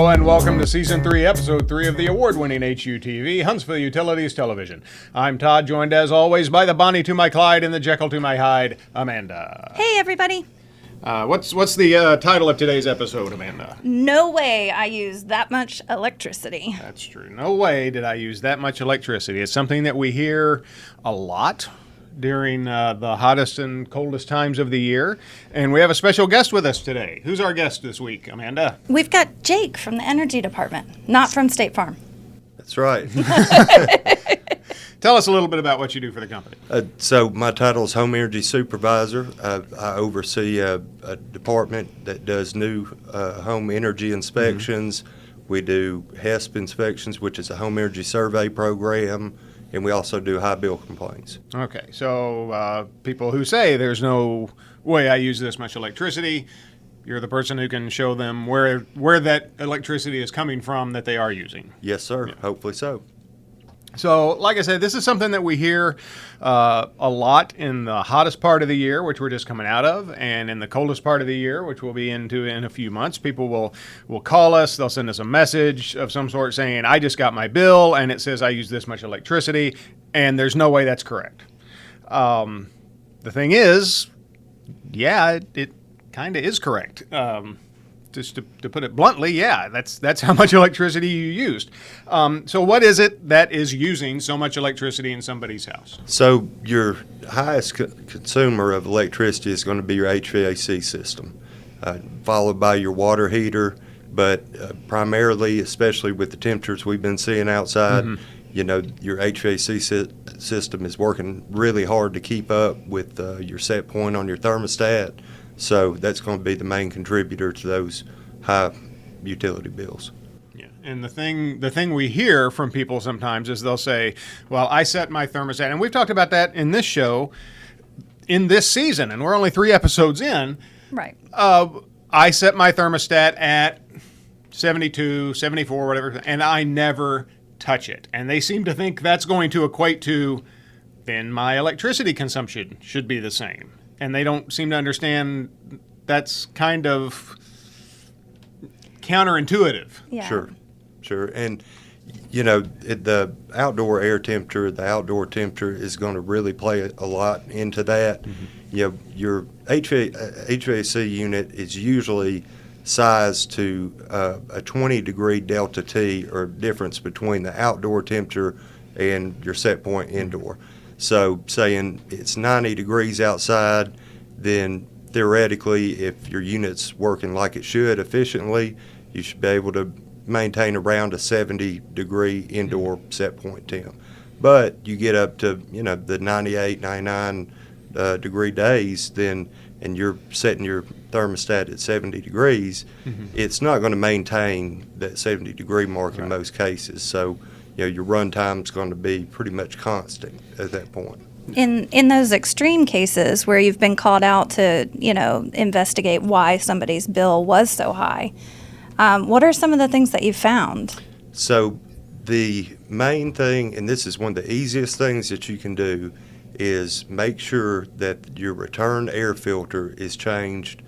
Hello and welcome to Season 3, Episode 3 of the award-winning HUTV, Huntsville Utilities Television. I'm Todd, joined as always by the Bonnie to my Clyde and the Jekyll to my Hyde, Amanda. Hey, everybody. What's the title of today's episode, Amanda? No way I use that much electricity. That's true. No way did I use that much electricity. It's something that we hear a lot during the hottest and coldest times of the year. And we have a special guest with us today. Who's our guest this week, Amanda? We've got Jake from the Energy Department, not from State Farm. That's right. Tell us a little bit about what you do for the company. So my title is Home Energy Supervisor. I oversee a department that does new home energy inspections. We do HESP inspections, which is a home energy survey program, and we also do high bill complaints. Okay, so people who say there's no way I use this much electricity, you're the person who can show them where that electricity is coming from that they are using. Yes, sir. Yeah. Hopefully so. So, like I said, this is something that we hear a lot in the hottest part of the year, which we're just coming out of, and in the coldest part of the year, which we'll be into in a few months. People will call us, they'll send us a message of some sort saying, I just got my bill, and it says I use this much electricity, and there's no way that's correct. The thing is, yeah, it kind of is correct. Just to put it bluntly, yeah, that's how much electricity you used. So what is it that is using so much electricity in somebody's house? So your highest consumer of electricity is going to be your HVAC system, followed by your water heater. But primarily, especially with the temperatures we've been seeing outside, you know, your HVAC system is working really hard to keep up with your set point on your thermostat. So that's going to be the main contributor to those high utility bills. Yeah, and the thing we hear from people sometimes is they'll say, well, I set my thermostat, and we've talked about that in this show in this season, and we're only 3 episodes in. Right. I set my thermostat at 72, 74, whatever, and I never touch it. And they seem to think that's going to equate to, then my electricity consumption should be the same. And they don't seem to understand that's kind of counterintuitive. Yeah. Sure. And, you know, the outdoor air temperature, the outdoor temperature is going to really play a lot into that. You know, your HVAC unit is usually sized to a 20-degree delta T, or difference between the outdoor temperature and your set point indoor. So saying it's 90 degrees outside, then theoretically, if your unit's working like it should efficiently, you should be able to maintain around a 70-degree indoor set point temp. But you get up to, you know, the 98, 99 degree days, then, and you're setting your thermostat at 70 degrees, it's not going to maintain that 70-degree mark in most cases. So, you know, your run time's going to be pretty much constant at that point. In those extreme cases where you've been called out to, you know, investigate why somebody's bill was so high, what are some of the things that you've found? So the main thing, and this is one of the easiest things that you can do, is make sure that your return air filter is changed,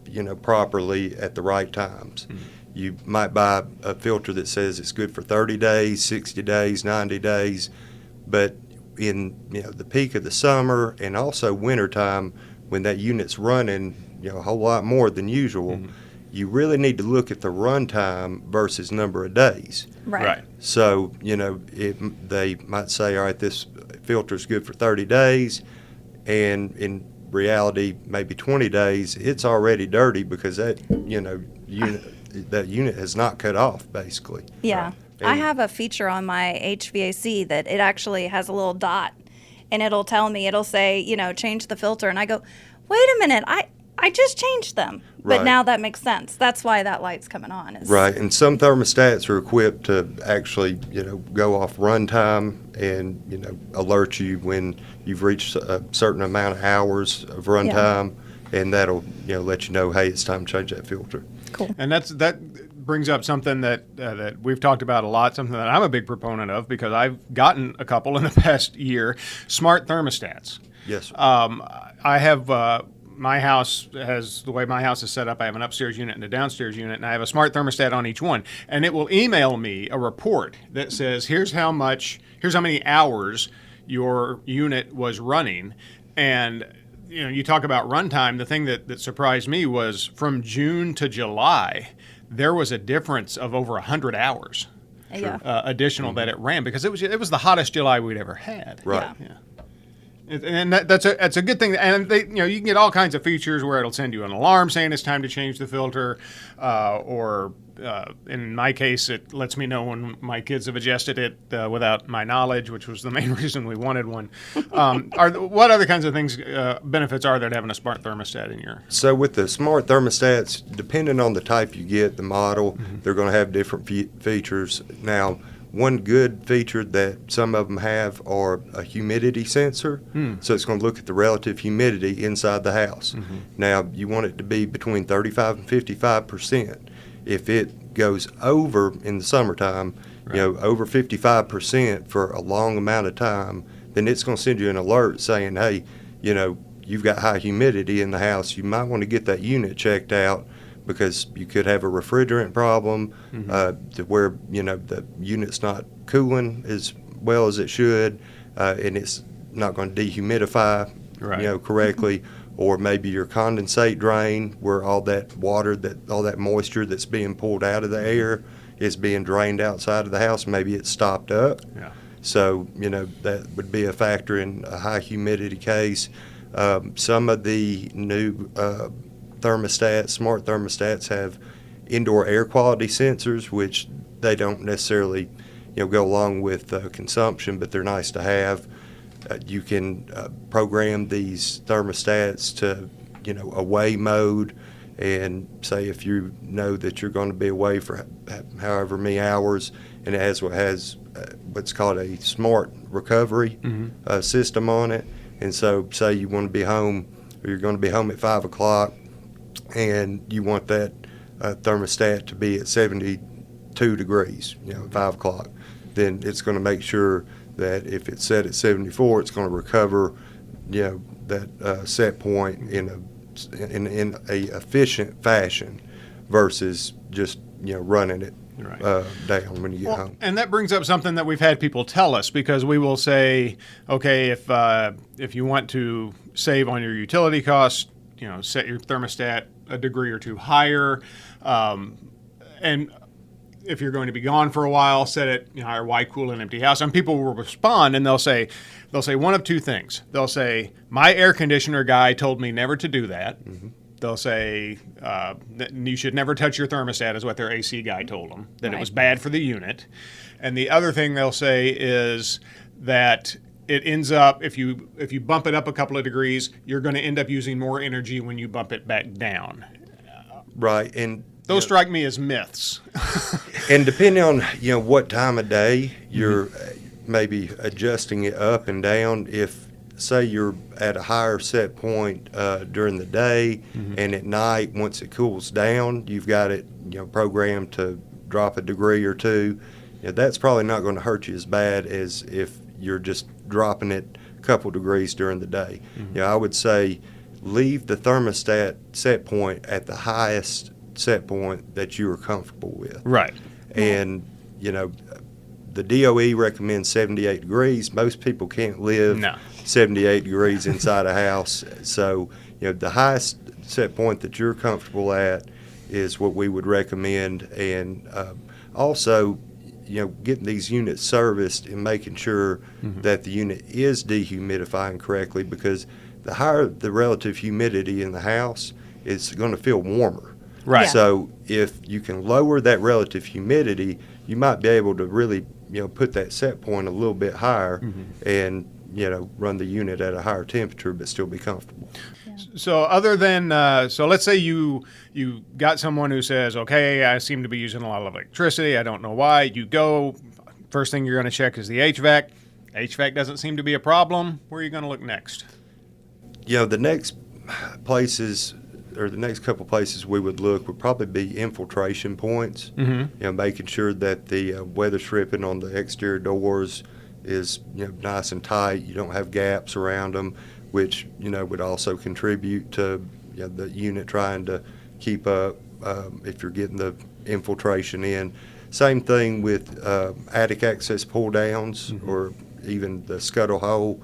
you know, properly at the right times. You might buy a filter that says it's good for 30 days, 60 days, 90 days, but in, you know, the peak of the summer and also wintertime, when that unit's running, you know, a whole lot more than usual, you really need to look at the run time versus number of days. Right. So, you know, they might say, all right, this filter's good for 30 days, and in reality, maybe 20 days, it's already dirty because that, you know, that unit has not cut off, basically. Yeah. Right. I have a feature on my HVAC that it actually has a little dot, and it'll tell me, it'll say, you know, change the filter. And I go, wait a minute, I just changed them. But Right. now that makes sense. That's why that light's coming on. Right, and some thermostats are equipped to actually, you know, go off runtime and, you know, alert you when you've reached a certain amount of hours of runtime, and that'll, you know, let you know, hey, it's time to change that filter. Cool. And that brings up something that we've talked about a lot, something that I'm a big proponent of because I've gotten a couple in the past year, smart thermostats. Yes, sir. I have my house has, the way my house is set up, I have an upstairs unit and a downstairs unit, and I have a smart thermostat on each one. And it will email me a report that says, here's how many hours your unit was running. And you talk about runtime. The thing that surprised me was from June to July, there was a difference of over 100 hours additional that it ran, because it was the hottest July we'd ever had. Right. Yeah. And that's a good thing. And you can get all kinds of features where it'll send you an alarm saying it's time to change the filter, or in my case, it lets me know when my kids have adjusted it without my knowledge, which was the main reason we wanted one. What other kinds of things, benefits are there to having a smart thermostat in your? So with the smart thermostats, depending on the type you get, the model, they're going to have different features. Now, one good feature that some of them have are a humidity sensor. So it's going to look at the relative humidity inside the house. Now, you want it to be between 35 and 55%. If it goes over in the summertime, over 55% for a long amount of time, then it's going to send you an alert saying, hey, you've got high humidity in the house. You might want to get that unit checked out, because you could have a refrigerant problem to where the unit's not cooling as well as it should, and it's not going to dehumidify correctly, or maybe your condensate drain, where all that water, all that moisture that's being pulled out of the air is being drained outside of the house. Maybe it's stopped up. Yeah. So that would be a factor in a high humidity case. Some of the new smart thermostats have indoor air quality sensors, which they don't necessarily go along with consumption, but they're nice to have. You can program these thermostats to away mode, and say if you know that you're going to be away for however many hours, and it has what's called a smart recovery system on it. And so say you want to be home, or you're going to be home at 5 o'clock, and you want that thermostat to be at 72 degrees, at 5 o'clock, then it's going to make sure that if it's set at 74, it's going to recover, that set point in a efficient fashion, versus just running it down when you get home. And that brings up something that we've had people tell us, because we will say, okay, if you want to save on your utility costs, set your thermostat a degree or two higher, and if you're going to be gone for a while, set it higher. Why cool an empty house? And people will respond, and they'll say one of two things. They'll say, my air conditioner guy told me never to do that. They'll say that you should never touch your thermostat, is what their AC guy told them, that it was bad for the unit. And the other thing they'll say is that it ends up, if you bump it up a couple of degrees, you're going to end up using more energy when you bump it back down. Right, and those strike me as myths. And depending on what time of day you're maybe adjusting it up and down, if say you're at a higher set point during the day, and at night, once it cools down, you've got it programmed to drop a degree or two, that's probably not going to hurt you as bad as if you're just dropping it a couple degrees during the day. I would say leave the thermostat set point at the highest set point that you are comfortable with. Right. And the DOE recommends 78 degrees. Most people can't live 78 degrees inside a house. So, the highest set point that you're comfortable at is what we would recommend. And also, getting these units serviced and making sure that the unit is dehumidifying correctly, because the higher the relative humidity in the house, it's going to feel warmer. Right. Yeah. So if you can lower that relative humidity, you might be able to really, put that set point a little bit higher, and, run the unit at a higher temperature but still be comfortable. So other than, so let's say you got someone who says, okay, I seem to be using a lot of electricity. I don't know why. You go, first thing you're going to check is the HVAC. HVAC doesn't seem to be a problem. Where are you going to look next? The next places, or the next couple places we would look, would probably be infiltration points. Making sure that the weather stripping on the exterior doors is nice and tight. You don't have gaps around them. which, would also contribute to the unit trying to keep up if you're getting the infiltration in. Same thing with attic access pull downs or even the scuttle hole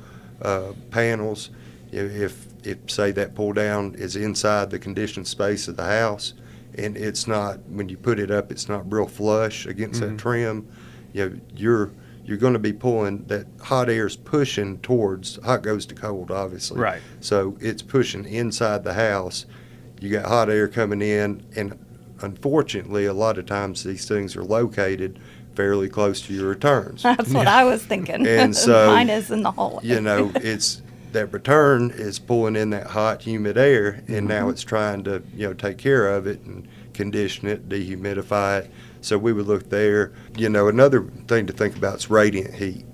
panels. If say that pull down is inside the conditioned space of the house and it's not, when you put it up, it's not real flush against that trim, you're going to be pulling, that hot air's pushing towards, hot goes to cold, obviously. Right. So it's pushing inside the house. You got hot air coming in, and unfortunately, a lot of times these things are located fairly close to your returns. That's what I was thinking. And so, mine is in the hallway. it's that return is pulling in that hot, humid air, and now it's trying to, take care of it and condition it, dehumidify it. So we would look there. Another thing to think about is radiant heat,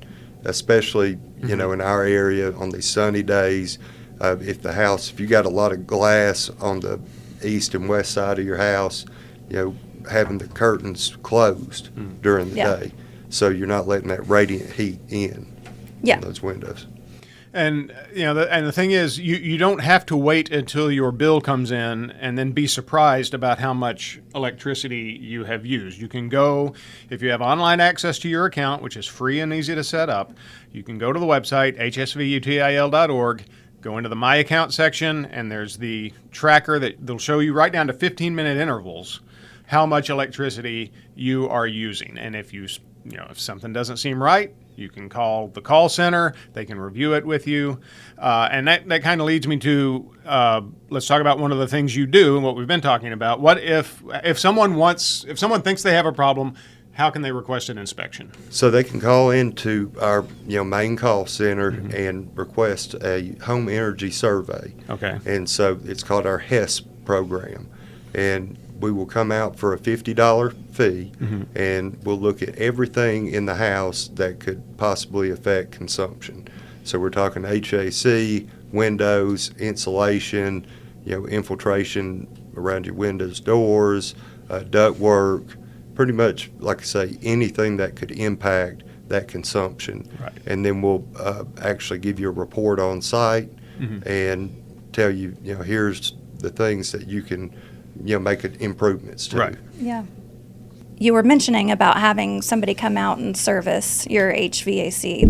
especially, in our area on these sunny days. If you got a lot of glass on the east and west side of your house, having the curtains closed during the day, so you're not letting that radiant heat in those windows. And the thing is, you don't have to wait until your bill comes in and then be surprised about how much electricity you have used. You can go, if you have online access to your account, which is free and easy to set up, you can go to the website hsvutil.org, go into the My Account section, and there's the tracker that'll show you right down to 15-minute intervals how much electricity you are using. And if if something doesn't seem right, you can call the call center. They can review it with you. And that kind of leads me to, let's talk about one of the things you do and what we've been talking about. What if someone thinks they have a problem, how can they request an inspection? So they can call into our main call center and request a home energy survey. Okay. And so it's called our HES program. And we will come out for a $50 fee, and we'll look at everything in the house that could possibly affect consumption. So we're talking HVAC, windows, insulation, infiltration around your windows, doors, ductwork, pretty much, like I say, anything that could impact that consumption. Right. And then we'll actually give you a report on site and tell you, here's the things that you can make improvements to. Right. Yeah. You were mentioning about having somebody come out and service your HVAC,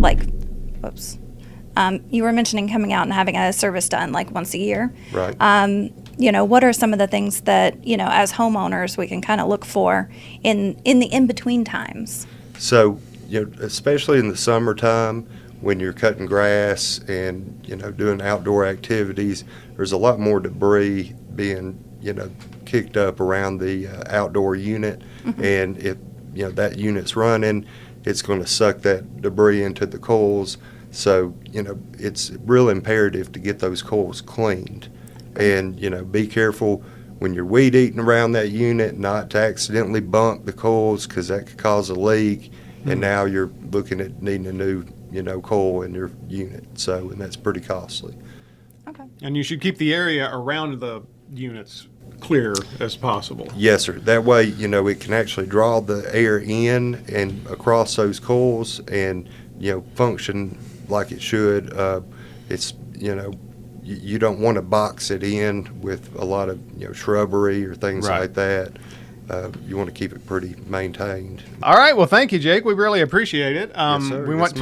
you were mentioning coming out and having a service done like once a year. Right. What are some of the things that, as homeowners we can kind of look for in the in-between times? So, especially in the summertime when you're cutting grass and, doing outdoor activities, there's a lot more debris being, kicked up around the outdoor unit. And if, that unit's running, it's going to suck that debris into the coils. So, it's real imperative to get those coils cleaned. And, be careful when you're weed eating around that unit not to accidentally bump the coils, because that could cause a leak. And now you're looking at needing a new, coil in your unit. So, and that's pretty costly. Okay. And you should keep the area around the units clear as possible. Yes, sir. That way, it can actually draw the air in and across those coils and, function like it should. It's, you don't want to box it in with a lot of, shrubbery or things Right. like that. You want to keep it pretty maintained. All right. Well, thank you, Jake. We really appreciate it. Yes, sir. We Yes,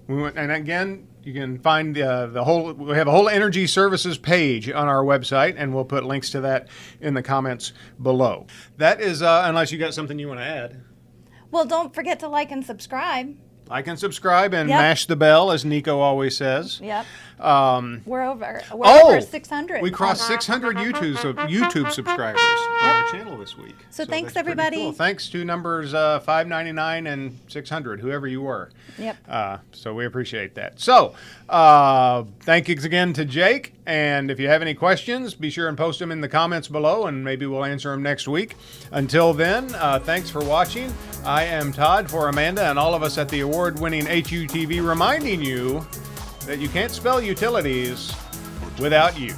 went, and again, you can find we have a whole energy services page on our website, and we'll put links to that in the comments below. That is, unless you got something you want to add. Well, don't forget to like and subscribe. Like and subscribe and Yep. mash the bell, as Nico always says. Yep. Um, We're over 600. We crossed 600 YouTube subscribers on our channel this week. So thanks, that's pretty everybody. cool. Thanks to numbers 599 and 600, whoever you were. Yep. So we appreciate that. So thank you again to Jake. And if you have any questions, be sure and post them in the comments below, and maybe we'll answer them next week. Until then, thanks for watching. I am Todd for Amanda and all of us at the award-winning HUTV, reminding you that you can't spell utilities without you.